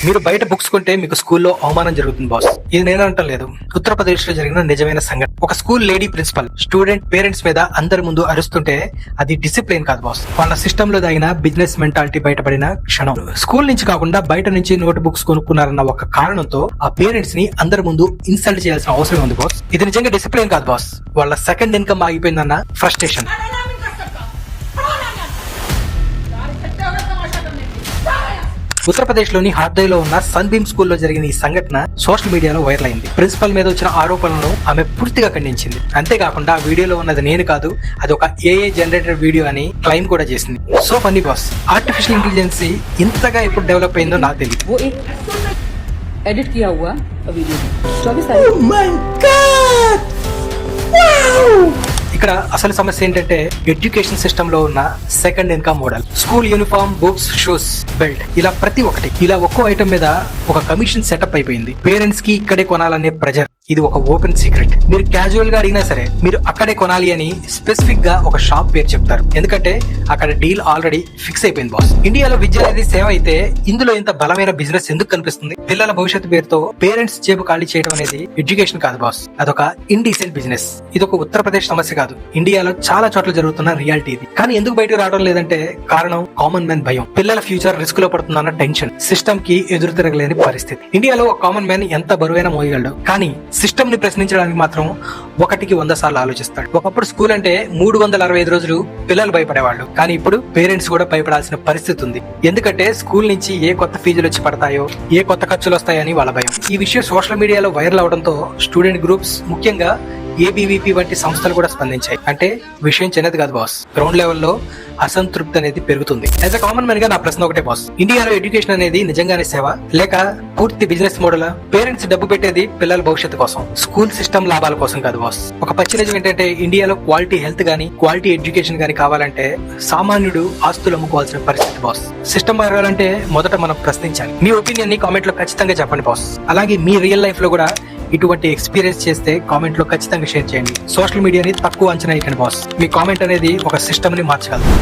మీరు బయట బుక్స్ కొంటే మీకు స్కూల్లో అవమానం జరుగుతుంది బాస్. ఇది నేను అంటం లేదు, ఉత్తరప్రదేశ్ లో జరిగిన నిజమైన సంఘటన. ఒక school lady principal student parents మీద అందరి ముందు అరుస్తుంటే అది డిసిప్లిన్ కాదు బాస్, వాళ్ళ సిస్టమ్ లో దాగిన బిజినెస్ మెంటాలిటీ బయటపడిన క్షణం. స్కూల్ నుంచి కాకుండా బయట నుంచి నోట్ బుక్స్ కొనుక్కున్నారన్న ఒక కారణంతో ఆ పేరెంట్స్ ని అందరి ముందు ఇన్సల్ట్ చేయాల్సిన అవసరం ఉంది బాస్. ఇది నిజంగా డిసిప్లిన్ కాదు బాస్, వాళ్ళ సెకండ్ ఇన్కమ్ ఆగిపోయిందన్న ఫ్రస్ట్రేషన్. ఉత్తరప్రదేశ్ లోని హార్దయ్లో ఉన్న సన్బీమ్ స్కూల్లో జరిగిన ఈ సంఘటన సోషల్ మీడియాలో వైరల్ అయింది. ప్రిన్సిపల్ మీద వచ్చిన ఆరోపణలను ఆమె పూర్తిగా ఖండించింది. అంతేకాకుండా ఆ వీడియోలో ఉన్నది నేను కాదు, అది ఒక ఏఐ జనరేటెడ్ వీడియో అని క్లెయిమ్ కూడా చేసింది. So funny boss, artificial intelligence ఇంతగా ఎప్పుడు డెవలప్ అయిందో నాకు తెలియదు. एडिट किया हुआ वीडियो 24 ఇక్కడ అసలు సమస్య ఏంటంటే ఎడ్యుకేషన్ సిస్టమ్ లో ఉన్న second income model. School uniform, books, shoes, belt, ఇలా ప్రతి ఒక్కటి, ఇలా ఒక్కో ఐటమ్ మీద ఒక కమిషన్ సెటప్ అయిపోయింది. పేరెంట్స్ కి ఇక్కడే కొనాలనే ప్రెజర్. ఇది ఒక ఓపెన్ సీక్రెట్. మీరు క్యాజువల్ గా అడిగినా సరే మీరు అక్కడే కొనాలి అని స్పెసిఫిక్ గా ఒక షాప్ పేరు చెప్తారు, ఎందుకంటే అక్కడ డీల్ ఆల్రెడీ ఫిక్స్ అయిపోయింది బాస్. ఇండియాలో విద్య అనేది సేవ అయితే ఇందులో ఇంత బలమైన బిజినెస్ ఎందుకు కనిపిస్తుంది? పిల్లల భవిష్యత్తు పేరుతో పేరెంట్స్ జేబు ఖాళీ చేయడం అనేది ఎడ్యుకేషన్ కాదు బాస్, అదొక ఇండీసెంట్ బిజినెస్. ఇది ఒక ఉత్తరప్రదేశ్ సమస్య కాదు, ఇండియాలో చాలా చోట్ల జరుగుతున్న రియాలిటీ ఇది. కానీ ఎందుకు బయటకు రావడం లేదంటే కారణం కామన్ మ్యాన్ భయం. పిల్లల ఫ్యూచర్ రిస్క్ లో పడుతుందన్న టెన్షన్, సిస్టమ్ కి ఎదురు తిరగలేని పరిస్థితి. ఇండియాలో ఒక కామన్ మ్యాన్ ఎంత బరువైన మోయగలడు, కానీ సిస్టమ్ ని ప్రశ్నించడానికి మాత్రం 1కి 100 సార్లు ఆలోచిస్తాడు. ఒకప్పుడు స్కూల్ అంటే 365 రోజులు పిల్లలు భయపడేవాళ్ళు, కానీ ఇప్పుడు పేరెంట్స్ కూడా భయపడాల్సిన పరిస్థితి ఉంది. ఎందుకంటే స్కూల్ నుంచి ఏ కొత్త ఫీజులు వచ్చి పడతాయో, ఏ కొత్త ఖర్చులు వస్తాయని వాళ్ళ భయం. ఈ విషయం సోషల్ మీడియాలో వైరల్ అవడంతో స్టూడెంట్ గ్రూప్స్, ముఖ్యంగా ఏబీవీపీ వంటి సంస్థలు కూడా స్పందించాయి. అంటే విషయం చిన్నది కాదు బాస్, గ్రౌండ్ లెవెల్లో అసంతృప్తి అనేది పెరుగుతుంది. యాజ్ అ కామన్ మ్యాన్ గా నా ప్రశ్న ఒకటే బాస్, ఇండియాలో ఎడ్యుకేషన్ అనేది నిజంగానే సేవ లేక పూర్తి బిజినెస్ మోడల్? పేరెంట్స్ డబ్బు పెట్టేది పిల్లల భవిష్యత్తు కోసం, స్కూల్ సిస్టమ్ లాభాల కోసం కాదు బాస్. ఒక పచ్చి నిజం ఏంటంటే ఇండియాలో క్వాలిటీ హెల్త్ గానీ క్వాలిటీ ఎడ్యుకేషన్ గానీ కావాలంటే సామాన్యుడు ఆస్తులు అమ్ముకోవాల్సిన పరిస్థితి బాస్. సిస్టమ్ మారాలంటే మొదట మనం ప్రశ్నించాలి. మీ ఒపీనియన్ ని కామెంట్ లో ఖచ్చితంగా చెప్పండి బాస్. అలాగే మీ రియల్ లైఫ్ లో కూడా ఇటువంటి ఎక్స్పీరియన్స్ చేస్తే కామెంట్ లో ఖచ్చితంగా షేర్ చేయండి. సోషల్ మీడియాని తక్కువ అంచనా వేయకండి బాస్, మీ కామెంట్ అనేది ఒక సిస్టమ్ ని మార్చగలదు.